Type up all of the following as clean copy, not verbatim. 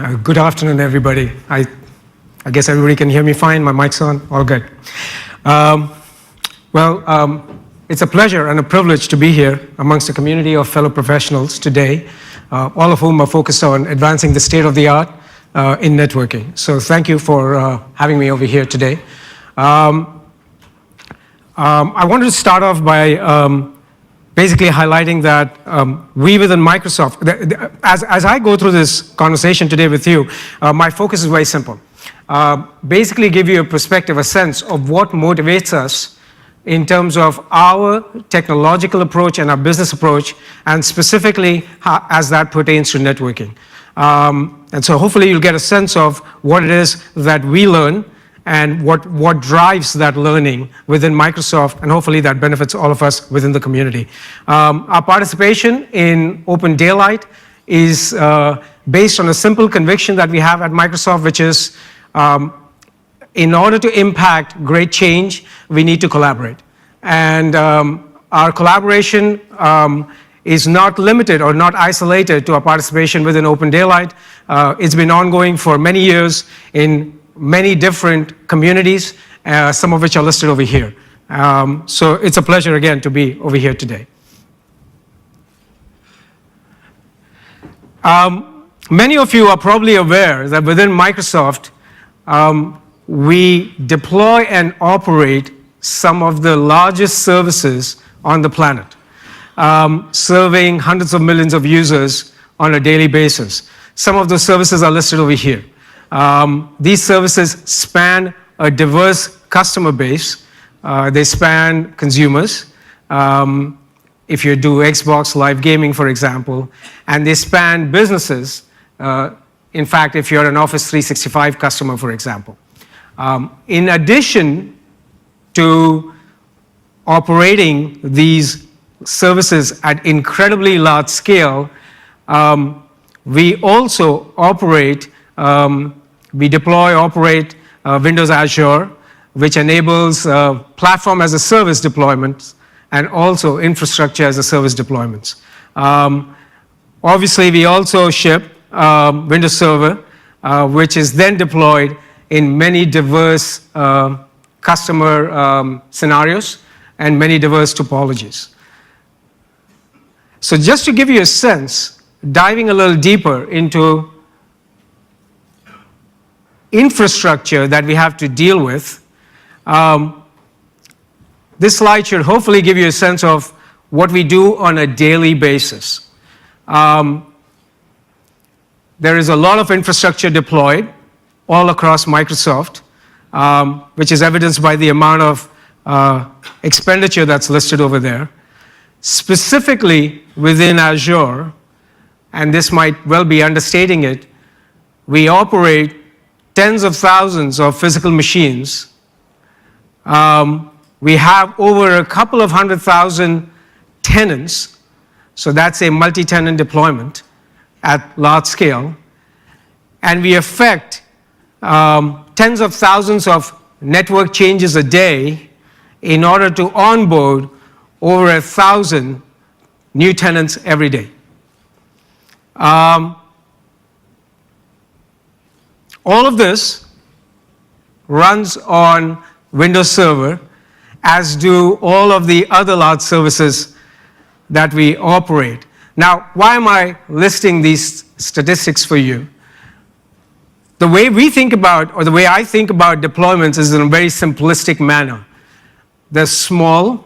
Good afternoon, everybody. I guess everybody can hear me fine. My mic's on. All good. It's a pleasure and a privilege to be here amongst a community of fellow professionals today, all of whom are focused on advancing the state of the art in networking. So thank you for having me over here today. I wanted to start off by basically highlighting that we within Microsoft, as I go through this conversation today with you, my focus is very simple. Basically give you a perspective, a sense of what motivates us in terms of our technological approach and our business approach, and specifically as that pertains to networking. And so hopefully you'll get a sense of what it is that we learn and what drives that learning within Microsoft, and hopefully that benefits all of us within the community. Our participation in OpenDaylight is based on a simple conviction that we have at Microsoft, which is in order to impact great change, we need to collaborate. And our collaboration is not limited or not isolated to our participation within OpenDaylight. It's been ongoing for many years in many different communities, some of which are listed over here. So it's a pleasure again to be over here today. Many of you are probably aware that within Microsoft, we deploy and operate some of the largest services on the planet, serving hundreds of millions of users on a daily basis. Some of those services are listed over here. These services span a diverse customer base. They span consumers, if you do Xbox Live Gaming, for example, and they span businesses. In fact, if you're an Office 365 customer, for example. In addition to operating these services at incredibly large scale, we also operate we deploy, operate Windows Azure, which enables platform as a service deployments and also infrastructure as a service deployments. Obviously, we also ship Windows Server, which is then deployed in many diverse customer scenarios and many diverse topologies. So just to give you a sense, diving a little deeper into infrastructure that we have to deal with, this slide should hopefully give you a sense of what we do on a daily basis. There is a lot of infrastructure deployed all across Microsoft, which is evidenced by the amount of expenditure that's listed over there. Specifically within Azure, and this might well be understating it, we operate tens of thousands of physical machines. We have over a couple of 100,000 tenants, so that's a multi-tenant deployment at large scale. And we affect tens of thousands of network changes a day in order to onboard over 1,000 new tenants every day. All of this runs on Windows Server, as do all of the other large services that we operate. Now, why am I listing these statistics for you? The way we think about, or the way I think about deployments is in a very simplistic manner. There's small,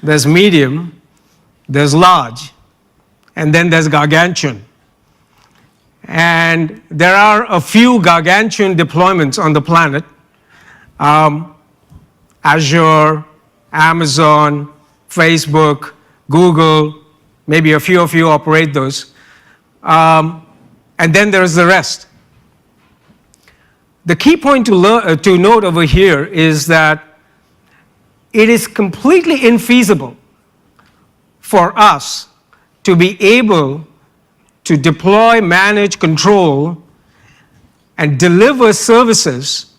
there's medium, there's large, and then there's gargantuan. And there are a few gargantuan deployments on the planet. Azure, Amazon, Facebook, Google, maybe a few of you operate those. And then there's the rest. The key point to note over here is that it is completely infeasible for us to be able to deploy, manage, control, and deliver services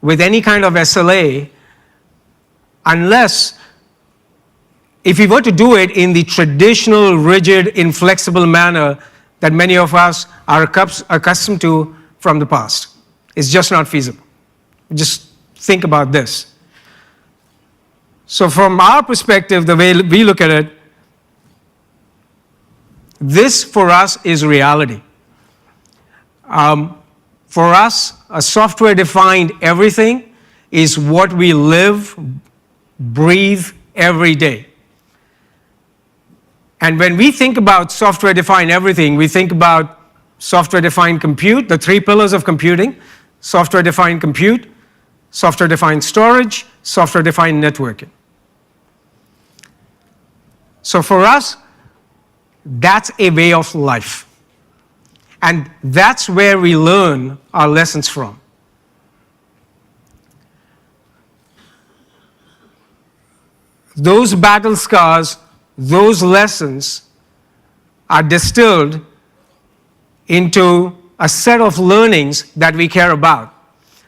with any kind of SLA unless, if we were to do it in the traditional, rigid, inflexible manner that many of us are accustomed to from the past. It's just not feasible. Just think about this. So from our perspective, the way we look at it, this for us is reality. For us, a software-defined everything is what we live, breathe every day. And when we think about software-defined everything, we think about software-defined compute, the three pillars of computing: software-defined compute, software-defined storage, software-defined networking. So for us, that's a way of life. And that's where we learn our lessons from. Those battle scars, those lessons are distilled into a set of learnings that we care about.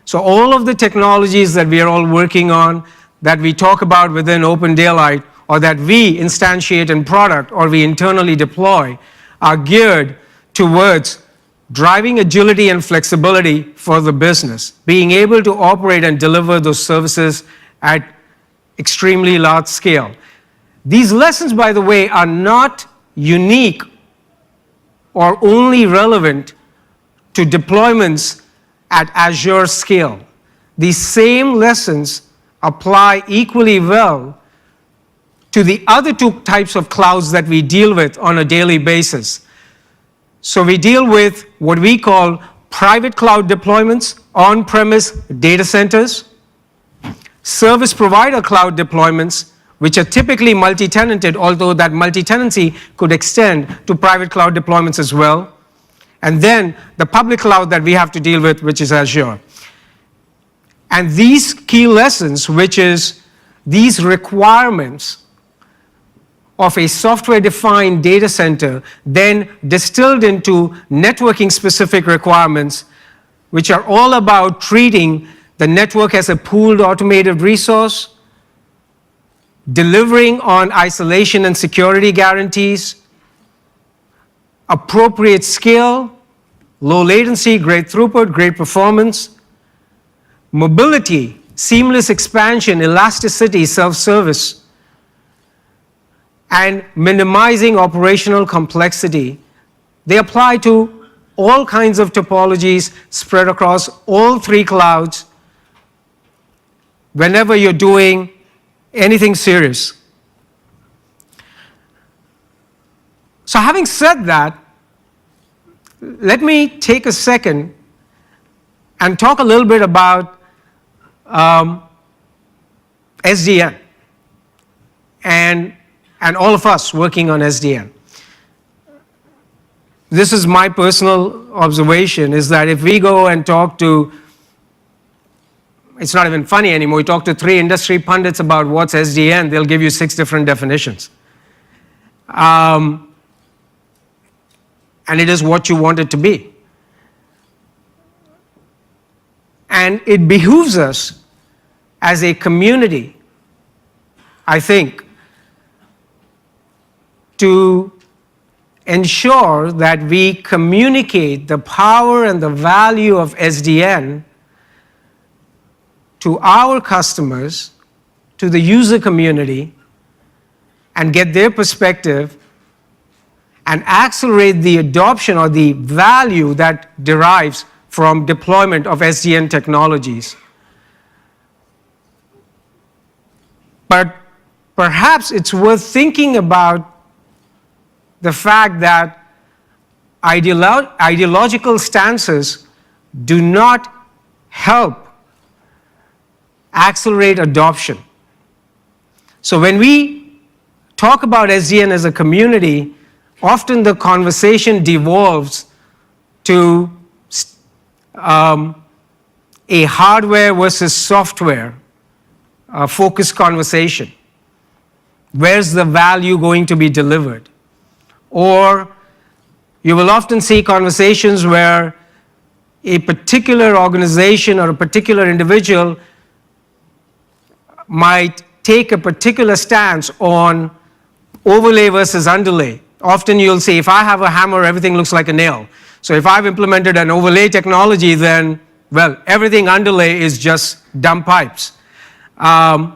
So all of the technologies that we are all working on, that we talk about within OpenDaylight, or that we instantiate in product or we internally deploy, are geared towards driving agility and flexibility for the business, being able to operate and deliver those services at extremely large scale. These lessons, by the way, are not unique or only relevant to deployments at Azure scale. These same lessons apply equally well to the other two types of clouds that we deal with on a daily basis. So we deal with what we call private cloud deployments, on-premise data centers, service provider cloud deployments, which are typically multi-tenanted, although that multi-tenancy could extend to private cloud deployments as well. And then the public cloud that we have to deal with, which is Azure. And these key lessons, which is these requirements of a software-defined data center, then distilled into networking-specific requirements, which are all about treating the network as a pooled automated resource, delivering on isolation and security guarantees, appropriate scale, low latency, great throughput, great performance, mobility, seamless expansion, elasticity, self-service, and minimizing operational complexity. They apply to all kinds of topologies spread across all three clouds whenever you're doing anything serious. So having said that, let me take a second and talk a little bit about SDN and all of us working on SDN. This is my personal observation, is that if we go and talk to, it's not even funny anymore, we talk to 3 industry pundits about what's SDN, they'll give you 6 different definitions. And it is what you want it to be. And it behooves us as a community, I think, to ensure that we communicate the power and the value of SDN to our customers, to the user community, and get their perspective and accelerate the adoption or the value that derives from deployment of SDN technologies. But perhaps it's worth thinking about the fact that ideological stances do not help accelerate adoption. So when we talk about SDN as a community, often the conversation devolves to a hardware versus software focused conversation. Where's the value going to be delivered? Or you will often see conversations where a particular organization or a particular individual might take a particular stance on overlay versus underlay, often you'll see if I have a hammer, everything looks like a nail. So if I've implemented an overlay technology, then, well, everything underlay is just dumb pipes. And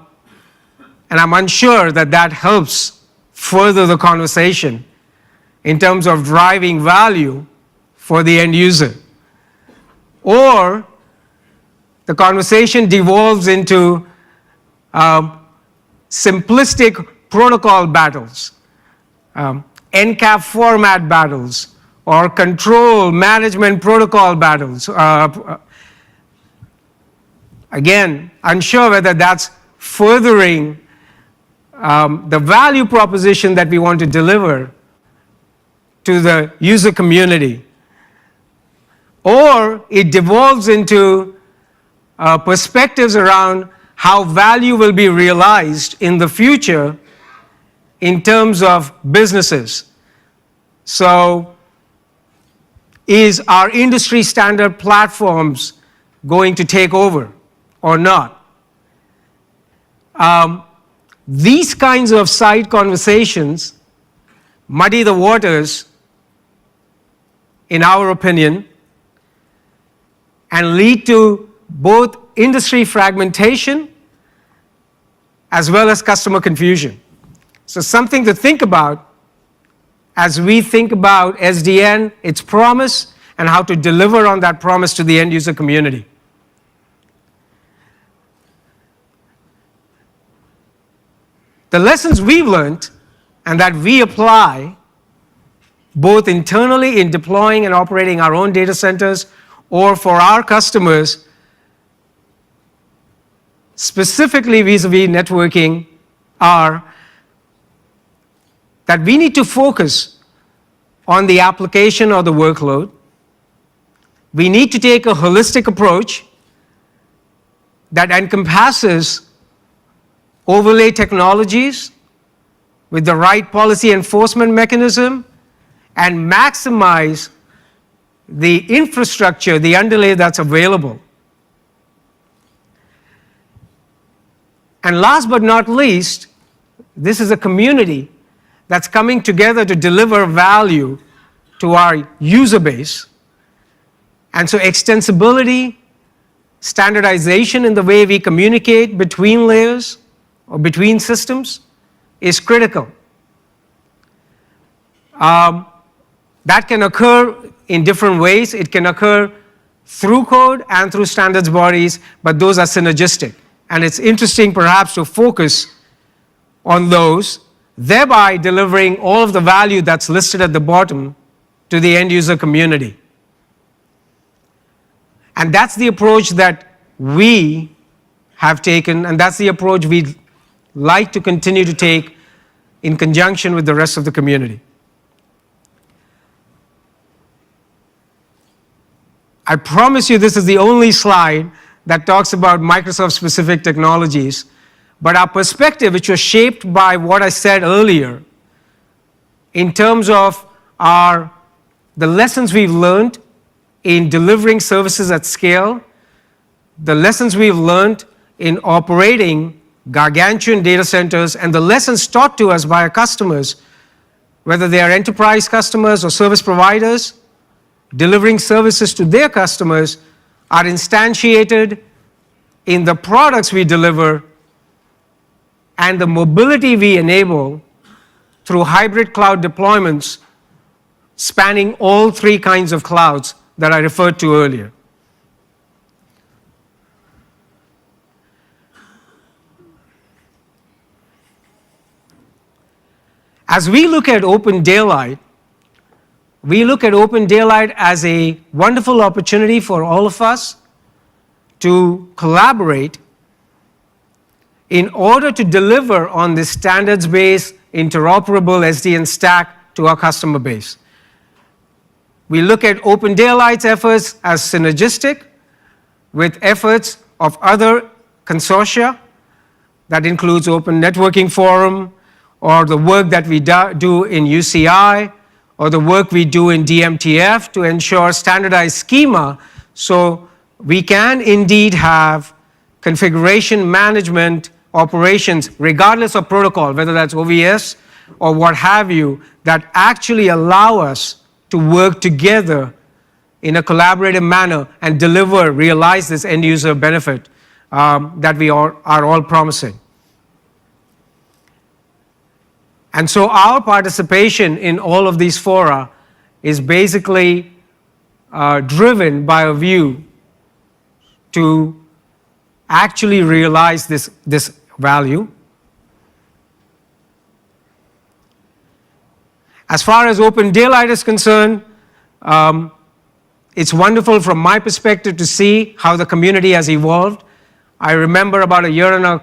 I'm unsure that that helps further the conversation in terms of driving value for the end user. Or the conversation devolves into simplistic protocol battles, NCAP format battles, or control management protocol battles. Again, unsure whether that's furthering the value proposition that we want to deliver to the user community. Or it devolves into perspectives around how value will be realized in the future in terms of businesses. So, is our industry standard platforms going to take over or not? These kinds of side conversations muddy the waters, in our opinion, and lead to both industry fragmentation as well as customer confusion. So something to think about as we think about SDN, its promise, and how to deliver on that promise to the end user community. The lessons we've learned and that we apply both internally in deploying and operating our own data centers or for our customers, specifically vis-a-vis networking, are that we need to focus on the application or the workload. We need to take a holistic approach that encompasses overlay technologies with the right policy enforcement mechanism and maximize the infrastructure, the underlay that's available. And last but not least, this is a community that's coming together to deliver value to our user base. And so extensibility, standardization in the way we communicate between layers or between systems is critical. That can occur in different ways. It can occur through code and through standards bodies, but those are synergistic. And it's interesting perhaps to focus on those, thereby delivering all of the value that's listed at the bottom to the end user community. And that's the approach that we have taken, and that's the approach we'd like to continue to take in conjunction with the rest of the community. I promise you this is the only slide that talks about Microsoft-specific technologies, but our perspective, which was shaped by what I said earlier, in terms of the lessons we've learned in delivering services at scale, the lessons we've learned in operating gargantuan data centers, and the lessons taught to us by our customers, whether they are enterprise customers or service providers, delivering services to their customers, are instantiated in the products we deliver and the mobility we enable through hybrid cloud deployments spanning all three kinds of clouds that I referred to earlier. As we look at OpenDaylight, we look at OpenDaylight as a wonderful opportunity for all of us to collaborate in order to deliver on this standards-based, interoperable SDN stack to our customer base. We look at OpenDaylight's efforts as synergistic with efforts of other consortia. That includes Open Networking Forum, or the work that we do in UCI, or the work we do in DMTF to ensure standardized schema so we can indeed have configuration management operations regardless of protocol, whether that's OVS or what have you that actually allow us to work together in a collaborative manner and deliver, realize this end user benefit that we are all promising. And so our participation in all of these fora is basically driven by a view to actually realize this value. As far as OpenDaylight is concerned, it's wonderful from my perspective to see how the community has evolved. I remember about a year and a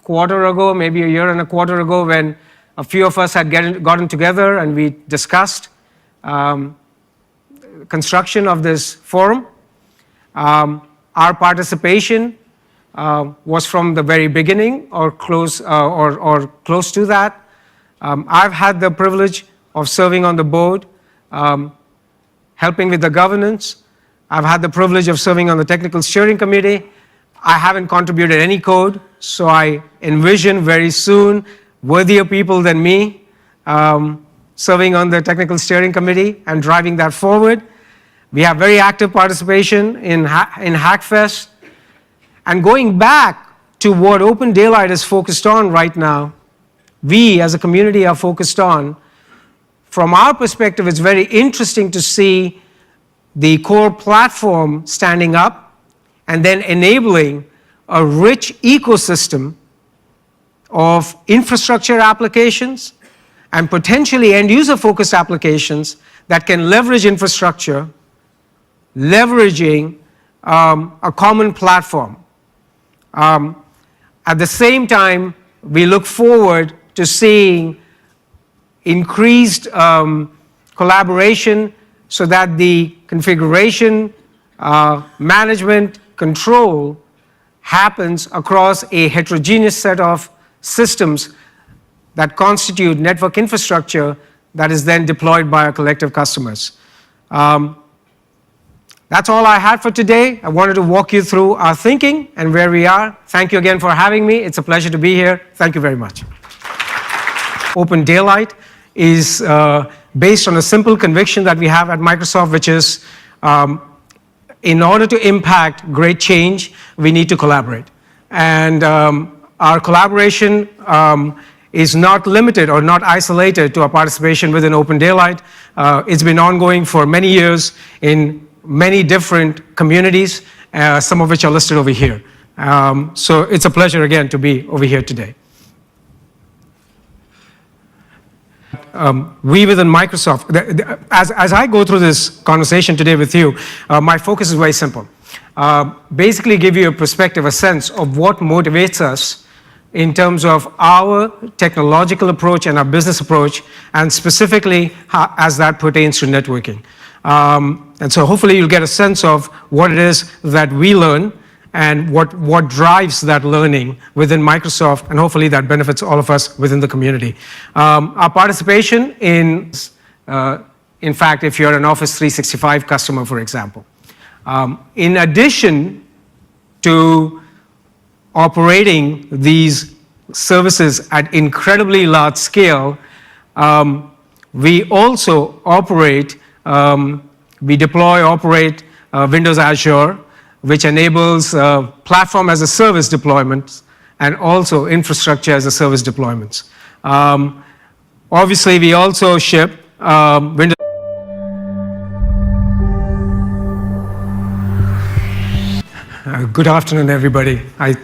quarter ago, maybe a year and a quarter ago, when a few of us had gotten together and we discussed construction of this forum. Our participation was from the very beginning or close to that. I've had the privilege of serving on the board, helping with the governance. I've had the privilege of serving on the technical steering committee. I haven't contributed any code, so I envision very soon worthier people than me serving on the technical steering committee and driving that forward. We have very active participation in Hackfest. And going back to what OpenDaylight is focused on right now, we as a community are focused on, from our perspective, it's very interesting to see the core platform standing up and then enabling a rich ecosystem of infrastructure applications and potentially end-user focused applications that can leverage infrastructure, leveraging a common platform. At the same time, we look forward to seeing increased collaboration so that the configuration, management, control happens across a heterogeneous set of systems that constitute network infrastructure that is then deployed by our collective customers. That's all I had for today. I wanted to walk you through our thinking and where we are. Thank you again for having me. It's a pleasure to be here. Thank you very much. OpenDaylight is based on a simple conviction that we have at Microsoft, which is in order to impact great change, we need to collaborate. And our collaboration is not limited or not isolated to our participation within OpenDaylight. It's been ongoing for many years in many different communities, some of which are listed over here. So it's a pleasure again to be over here today. We within Microsoft, as I go through this conversation today with you, my focus is very simple. Basically give you a perspective, a sense of what motivates us in terms of our technological approach and our business approach, and specifically as that pertains to networking. And so hopefully you'll get a sense of what it is that we learn and what drives that learning within Microsoft, and hopefully that benefits all of us within the community. Our participation in fact, if you're an Office 365 customer, for example, in addition to operating these services at incredibly large scale, we also operate, we deploy, operate Windows Azure, which enables platform as a service deployments and also infrastructure as a service deployments. Obviously, we also ship Windows. Good afternoon, everybody. I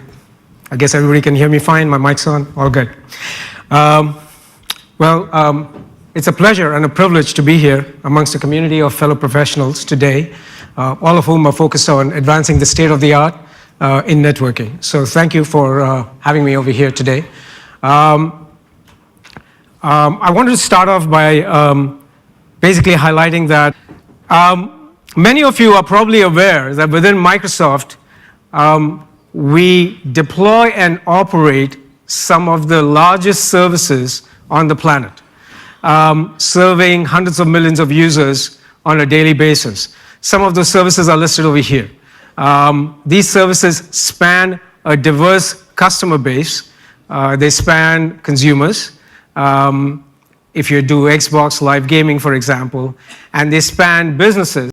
guess everybody can hear me fine. My mic's on. All good. It's a pleasure and a privilege to be here amongst a community of fellow professionals today, all of whom are focused on advancing the state of the art in networking. So thank you for having me over here today. I wanted to start off by basically highlighting that many of you are probably aware that within Microsoft, we deploy and operate some of the largest services on the planet, serving hundreds of millions of users on a daily basis. Some of those services are listed over here. These services span a diverse customer base. They span consumers, if you do Xbox Live Gaming, for example, and they span businesses.